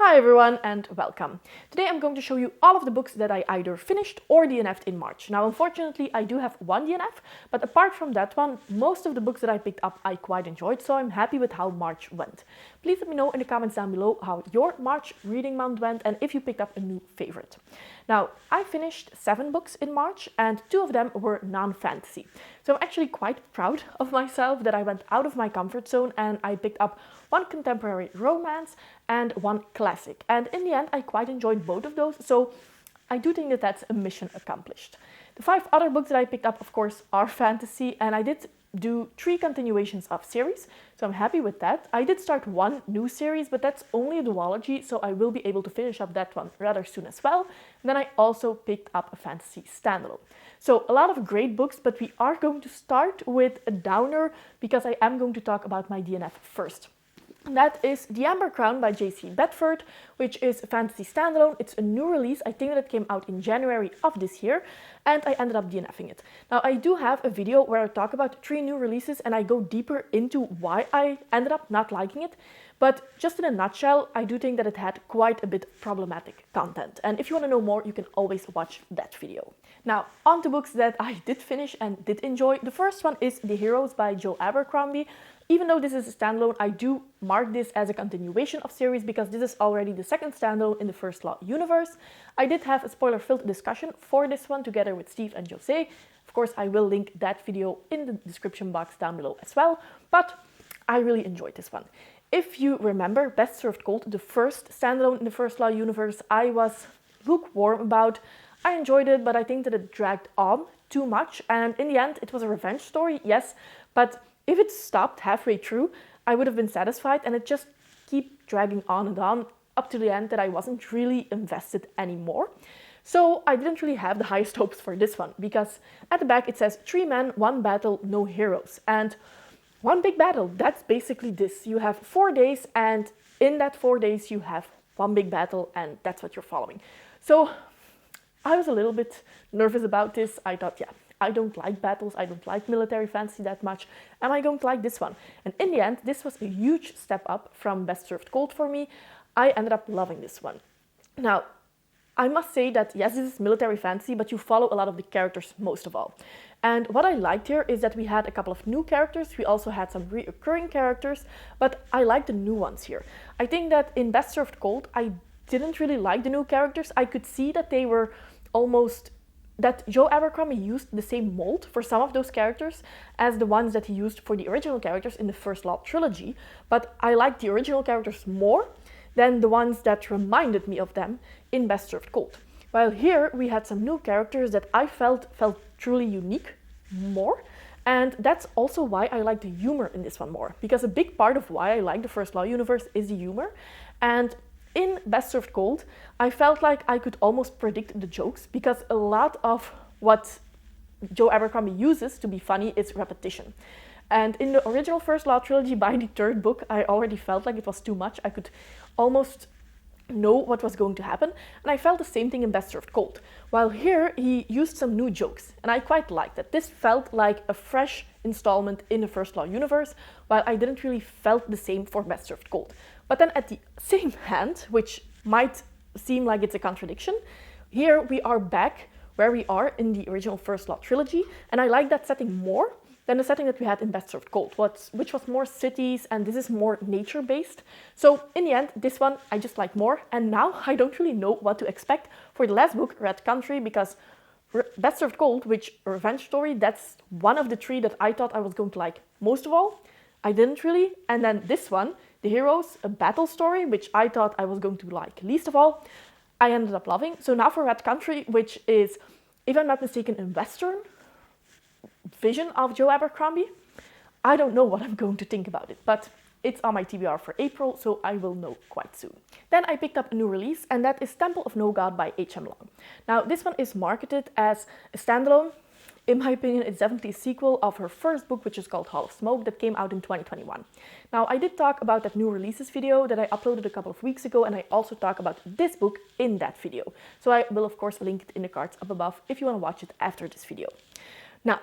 Hi everyone and welcome. Today I'm going to show you all of the books that I either finished or DNF'd in March. Now unfortunately I do have one DNF, but apart from that one, most of the books that I picked up I quite enjoyed, so I'm happy with how March went. Please let me know in the comments down below how your March reading month went and if you picked up a new favorite. Now, I finished 7 books in March and 2 of them were non-fantasy. So I'm actually quite proud of myself that I went out of my comfort zone and I picked up 1 contemporary romance and 1 classic. And in the end, I quite enjoyed both of those, so I do think that that's a mission accomplished. The 5 other books that I picked up, of course, are fantasy, and I did do 3 continuations of series, so I'm happy with that. I did start 1 new series, but that's only a duology, so I will be able to finish up that one rather soon as well. And then I also picked up a fantasy standalone. So a lot of great books, but we are going to start with a downer because I am going to talk about my DNF first. And that is The Amber Crown by J.C. Bedford, which is a fantasy standalone. It's a new release. I think that it came out in January of this year, and I ended up DNFing it. Now, I do have a video where I talk about 3 new releases and I go deeper into why I ended up not liking it. But just in a nutshell, I do think that it had quite a bit problematic content. And if you want to know more, you can always watch that video. Now, on to books that I did finish and did enjoy. The first one is The Heroes by Joe Abercrombie. Even though this is a standalone, I do mark this as a continuation of series because this is already the second standalone in the First Law universe. I did have a spoiler-filled discussion for this one together with Steve and Jose. Of course, I will link that video in the description box down below as well, but I really enjoyed this one. If you remember Best Served Cold, the first standalone in the First Law universe, I was lukewarm about. I enjoyed it, but I think that it dragged on too much, and in the end it was a revenge story, yes, but if it stopped halfway through, I would have been satisfied, and it just kept dragging on and on up to the end that I wasn't really invested anymore. So I didn't really have the highest hopes for this one, because at the back it says 3 men, 1 battle, no heroes. And 1 big battle, that's basically this. You have 4 days, and in that 4 days you have 1 big battle, and that's what you're following. So I was a little bit nervous about this. I thought, yeah, I don't like battles, I don't like military fantasy that much, and I don't like this one. And in the end, this was a huge step up from Best Served Cold for me. I ended up loving this one. Now, I must say that yes, this is military fantasy, but you follow a lot of the characters most of all. And what I liked here is that we had a couple of new characters, we also had some recurring characters, but I like the new ones here. I think that in Best Served Cold, I didn't really like the new characters. I could see that they were almost that Joe Abercrombie used the same mold for some of those characters as the ones that he used for the original characters in the First Law trilogy, but I liked the original characters more than the ones that reminded me of them in Best Served Cold. While here we had some new characters that I felt truly unique more, and that's also why I like the humor in this one more, because a big part of why I like the First Law universe is the humor, and in Best Served Cold, I felt like I could almost predict the jokes because a lot of what Joe Abercrombie uses to be funny is repetition. And in the original First Law trilogy, by the 3rd book, I already felt like it was too much. I could almost know what was going to happen, and I felt the same thing in Best Served Cold. While here, he used some new jokes, and I quite liked that. This felt like a fresh installment in the First Law universe, while I didn't really felt the same for Best Served Cold. But then at the same hand, which might seem like it's a contradiction, here we are back where we are in the original First Law trilogy, and I like that setting more than the setting that we had in Best Served Cold, which was more cities, and this is more nature-based. So in the end, this one I just like more, and now I don't really know what to expect for the last book, Red Country, because Best Served Cold, which revenge story, that's one of the 3 that I thought I was going to like most of all. I didn't really, and then this one, The Heroes, a battle story, which I thought I was going to like least of all, I ended up loving. So now for Red Country, which is, if I'm not mistaken, a Western vision of Joe Abercrombie, I don't know what I'm going to think about it, but it's on my TBR for April, so I will know quite soon. Then I picked up a new release, and that is Temple of No God by H.M. Long. Now, this one is marketed as a standalone. In my opinion, it's definitely a sequel of her first book, which is called Hall of Smoke, that came out in 2021. Now, I did talk about that new releases video that I uploaded a couple of weeks ago, and I also talk about this book in that video. So I will, of course, link it in the cards up above if you want to watch it after this video. Now,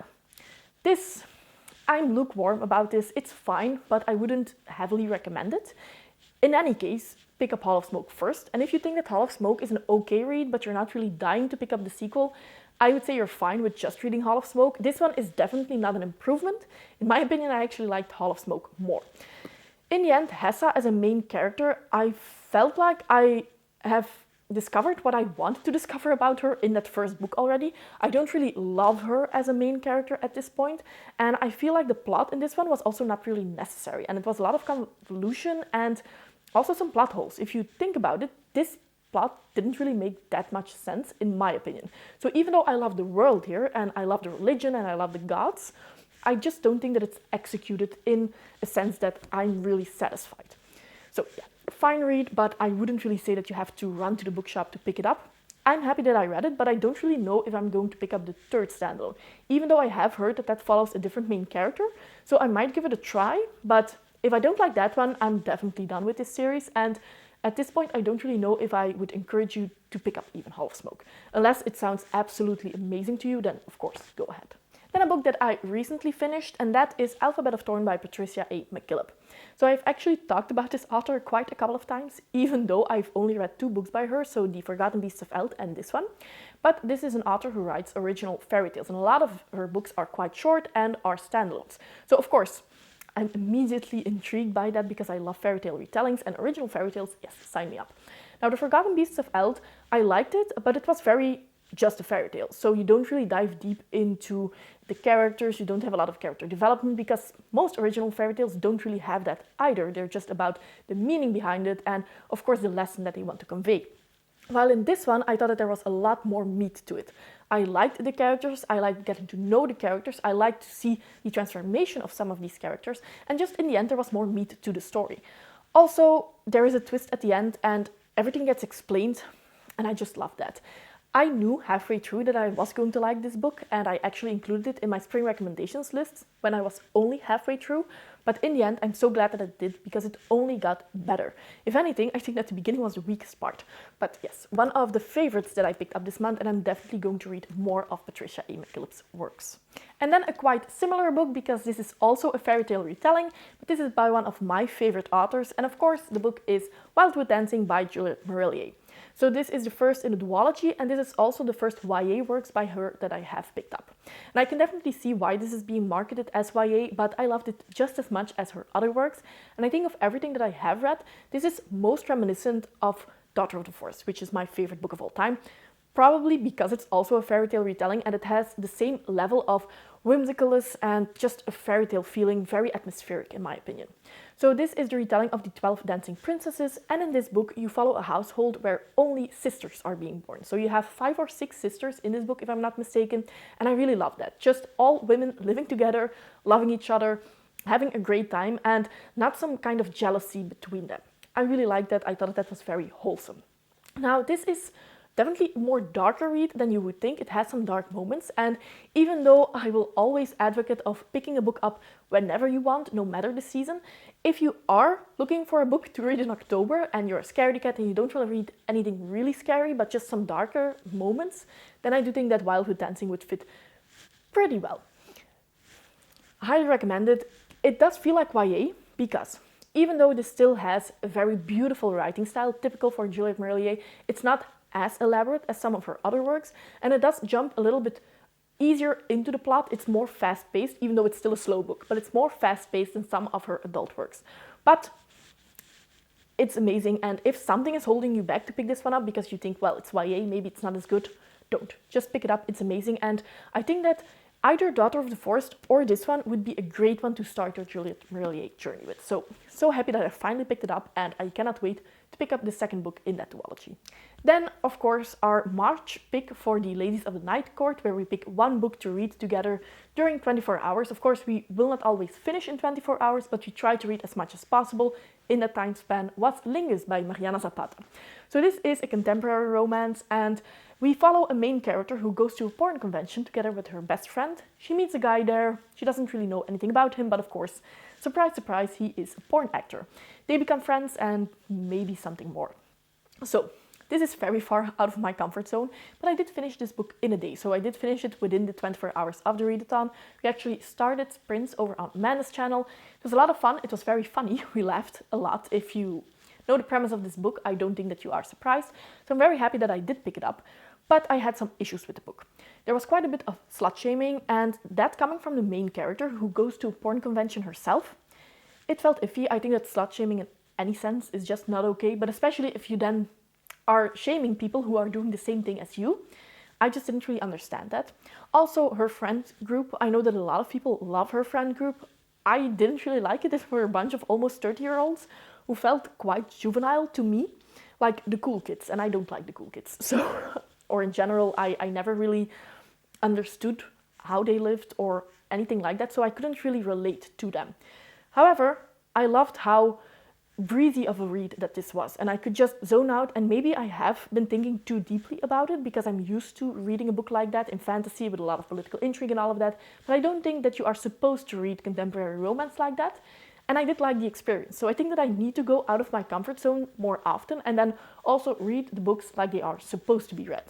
I'm lukewarm about this. It's fine, but I wouldn't heavily recommend it. In any case, pick up Hall of Smoke first. And if you think that Hall of Smoke is an okay read, but you're not really dying to pick up the sequel, I would say you're fine with just reading Hall of Smoke. This one is definitely not an improvement. In my opinion, I actually liked Hall of Smoke more. In the end, Hessa as a main character, I felt like I have discovered what I wanted to discover about her in that first book already. I don't really love her as a main character at this point, and I feel like the plot in this one was also not really necessary, and it was a lot of convolution and also some plot holes. If you think about it, this plot didn't really make that much sense in my opinion. So even though I love the world here, and I love the religion, and I love the gods, I just don't think that it's executed in a sense that I'm really satisfied. So yeah, fine read, but I wouldn't really say that you have to run to the bookshop to pick it up. I'm happy that I read it, but I don't really know if I'm going to pick up the third standalone, even though I have heard that that follows a different main character, so I might give it a try, but if I don't like that one, I'm definitely done with this series, and at this point I don't really know if I would encourage you to pick up even Hall of Smoke. Unless it sounds absolutely amazing to you, then of course, go ahead. Then a book that I recently finished, and that is Alphabet of Thorn by Patricia A. McKillop. So I've actually talked about this author quite a couple of times, even though I've only read 2 books by her, so The Forgotten Beasts of Eld and this one. But this is an author who writes original fairy tales, and a lot of her books are quite short and are standalones. So of course, I'm immediately intrigued by that because I love fairy tale retellings and original fairy tales. Yes, sign me up. Now, The Forgotten Beasts of Eld, I liked it, but it was very just a fairy tale. So you don't really dive deep into the characters, you don't have a lot of character development because most original fairy tales don't really have that either. They're just about the meaning behind it and of course the lesson that they want to convey. While in this one, I thought that there was a lot more meat to it. I liked the characters, I liked getting to know the characters, I liked to see the transformation of some of these characters, and just in the end there was more meat to the story. Also, there is a twist at the end and everything gets explained, and I just love that. I knew halfway through that I was going to like this book, and I actually included it in my spring recommendations list when I was only halfway through, but in the end I'm so glad that I did because it only got better. If anything, I think that the beginning was the weakest part. But yes, one of the favorites that I picked up this month, and I'm definitely going to read more of Patricia A. McKillop's works. And then a quite similar book, because this is also a fairy tale retelling, but this is by one of my favorite authors, and of course the book is Wildwood Dancing by Juliette Marillier. So this is the first in a duology, and this is also the first YA works by her that I have picked up. And I can definitely see why this is being marketed as YA, but I loved it just as much as her other works. And I think of everything that I have read, this is most reminiscent of Daughter of the Forest, which is my favorite book of all time. Probably because it's also a fairy tale retelling and it has the same level of whimsicalness and just a fairy tale feeling, very atmospheric in my opinion. So this is the retelling of the 12 dancing princesses, and in this book you follow a household where only sisters are being born. So you have 5 or 6 sisters in this book if I'm not mistaken, and I really love that. Just all women living together, loving each other, having a great time, and not some kind of jealousy between them. I really liked that. I thought that was very wholesome. Now this is definitely a more darker read than you would think. It has some dark moments, and even though I will always advocate of picking a book up whenever you want, no matter the season, if you are looking for a book to read in October and you're a scaredy cat and you don't want to read anything really scary but just some darker moments, then I do think that Wildwood Dancing would fit pretty well. I highly recommend it. It does feel like YA because even though this still has a very beautiful writing style typical for Juliette Marillier, it's not as elaborate as some of her other works, and it does jump a little bit easier into the plot. It's more fast-paced, even though it's still a slow book, but it's more fast-paced than some of her adult works. But it's amazing, and if something is holding you back to pick this one up because you think, well, it's YA, maybe it's not as good, don't. Just pick it up, it's amazing, and I think that either Daughter of the Forest or this one would be a great one to start your Juliette Marillier journey with. So happy that I finally picked it up, and I cannot wait to pick up the second book in that duology. Then, of course, our March pick for the Ladies of the Night Court, where we pick one book to read together during 24 hours. Of course, we will not always finish in 24 hours, but we try to read as much as possible in that time span, was Lingus by Mariana Zapata. So this is a contemporary romance, and we follow a main character who goes to a porn convention together with her best friend. She meets a guy there. She doesn't really know anything about him, but of course, surprise, surprise, he is a porn actor. They become friends and maybe something more. So this is very far out of my comfort zone, but I did finish this book in a day. So I did finish it within the 24 hours of the readathon. We actually started sprints over on Amanda's channel. It was a lot of fun. It was very funny. We laughed a lot. If you know the premise of this book, I don't think that you are surprised. So I'm very happy that I did pick it up, but I had some issues with the book. There was quite a bit of slut shaming, and that coming from the main character who goes to a porn convention herself. It felt iffy. I think that slut shaming in any sense is just not okay, but especially if you then are shaming people who are doing the same thing as you. I just didn't really understand that. Also, her friend group, I know that a lot of people love her friend group. I didn't really like it. It were a bunch of almost 30-year-olds who felt quite juvenile to me, like the cool kids, and I don't like the cool kids. So, or in general, I never really understood how they lived or anything like that, so I couldn't really relate to them. However, I loved how breezy of a read that this was, and I could just zone out, and maybe I have been thinking too deeply about it because I'm used to reading a book like that in fantasy with a lot of political intrigue and all of that, but I don't think that you are supposed to read contemporary romance like that, and I did like the experience. So I think that I need to go out of my comfort zone more often and then also read the books like they are supposed to be read.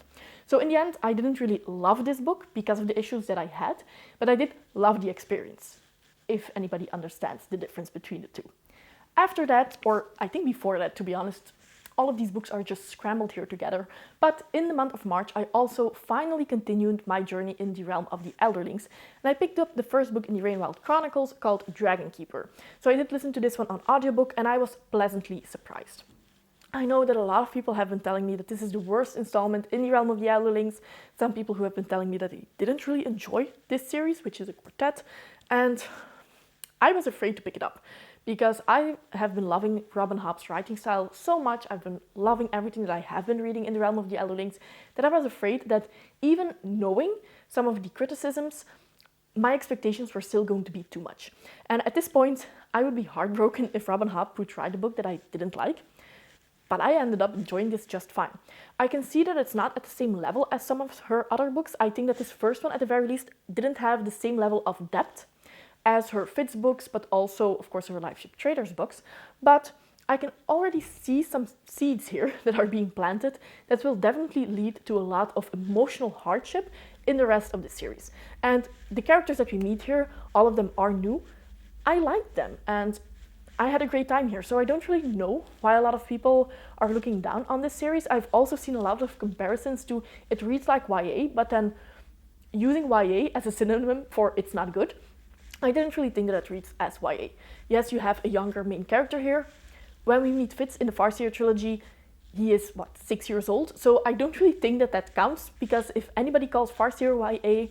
So in the end, I didn't really love this book because of the issues that I had, but I did love the experience, if anybody understands the difference between the two. After that, or I think before that, to be honest, all of these books are just scrambled here together. But in the month of March, I also finally continued my journey in the realm of the Elderlings. And I picked up the first book in the Rainwild Chronicles called Dragon Keeper. So I did listen to this one on audiobook and I was pleasantly surprised. I know that a lot of people have been telling me that this is the worst installment in the realm of the Elderlings. Some people who have been telling me that they didn't really enjoy this series, which is a quartet. And I was afraid to pick it up, because I have been loving Robin Hobb's writing style so much. I've been loving everything that I have been reading in the realm of the Elderlings, that I was afraid that even knowing some of the criticisms, my expectations were still going to be too much. And at this point, I would be heartbroken if Robin Hobb would write a book that I didn't like. But I ended up enjoying this just fine. I can see that it's not at the same level as some of her other books. I think that this first one, at the very least, didn't have the same level of depth as her Fitz books, but also, of course, her Lifeship Traders books. But I can already see some seeds here that are being planted that will definitely lead to a lot of emotional hardship in the rest of the series. And the characters that we meet here, all of them are new. I like them, and I had a great time here. So I don't really know why a lot of people are looking down on this series. I've also seen a lot of comparisons to it reads like YA, but then using YA as a synonym for it's not good. I didn't really think that it reads as YA. Yes, you have a younger main character here. When we meet Fitz in the Farseer trilogy, he is, 6 years old? So I don't really think that that counts, because if anybody calls Farseer YA,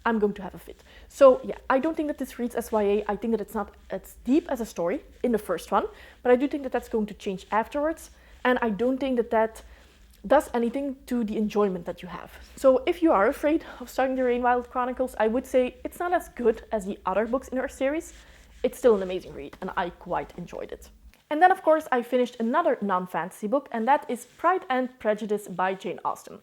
I'm going to have a fit. So yeah, I don't think that this reads as YA. I think that it's not as deep as a story in the first one, but I do think that that's going to change afterwards. And I don't think that that does anything to the enjoyment that you have. So if you are afraid of starting the Rainwild Chronicles, I would say it's not as good as the other books in her series. It's still an amazing read, and I quite enjoyed it. And then, of course, I finished another non-fantasy book, and that is Pride and Prejudice by Jane Austen.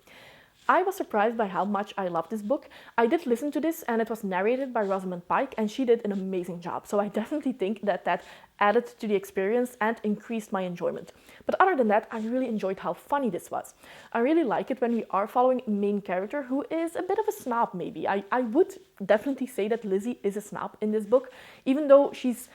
I was surprised by how much I loved this book. I did listen to this, and it was narrated by Rosamund Pike, and she did an amazing job. So I definitely think that that added to the experience and increased my enjoyment. But other than that, I really enjoyed how funny this was. I really like it when we are following a main character who is a bit of a snob, maybe. I would definitely say that Lizzie is a snob in this book, even though she's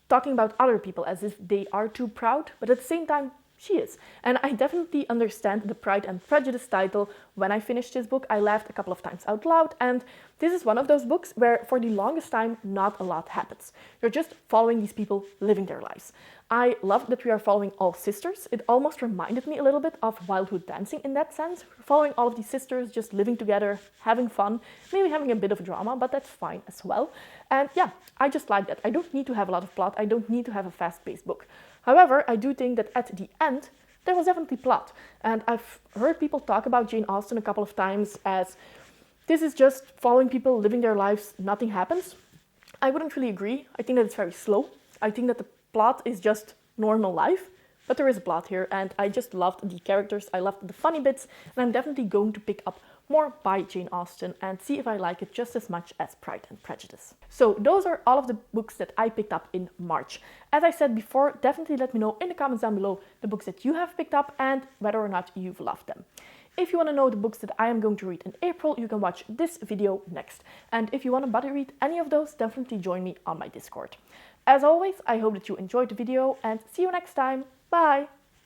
talking about other people as if they are too proud, but at the same time, she is. And I definitely understand the Pride and Prejudice title. When I finished this book, I laughed a couple of times out loud, and this is one of those books where for the longest time not a lot happens. You're just following these people living their lives. I love that we are following all sisters. It almost reminded me a little bit of Wildwood Dancing in that sense. We're following all of these sisters just living together, having fun, maybe having a bit of drama, but that's fine as well. And yeah, I just like that. I don't need to have a lot of plot. I don't need to have a fast-paced book. However, I do think that at the end, there was definitely plot. And I've heard people talk about Jane Austen a couple of times as this is just following people living their lives, nothing happens. I wouldn't really agree. I think that it's very slow. I think that the plot is just normal life, but there is a plot here, and I just loved the characters. I loved the funny bits, and I'm definitely going to pick up more by Jane Austen and see if I like it just as much as Pride and Prejudice. So those are all of the books that I picked up in March. As I said before, definitely let me know in the comments down below the books that you have picked up and whether or not you've loved them. If you want to know the books that I am going to read in April, you can watch this video next. And if you want to buddy read any of those, definitely join me on my Discord. As always, I hope that you enjoyed the video and see you next time. Bye! Bye!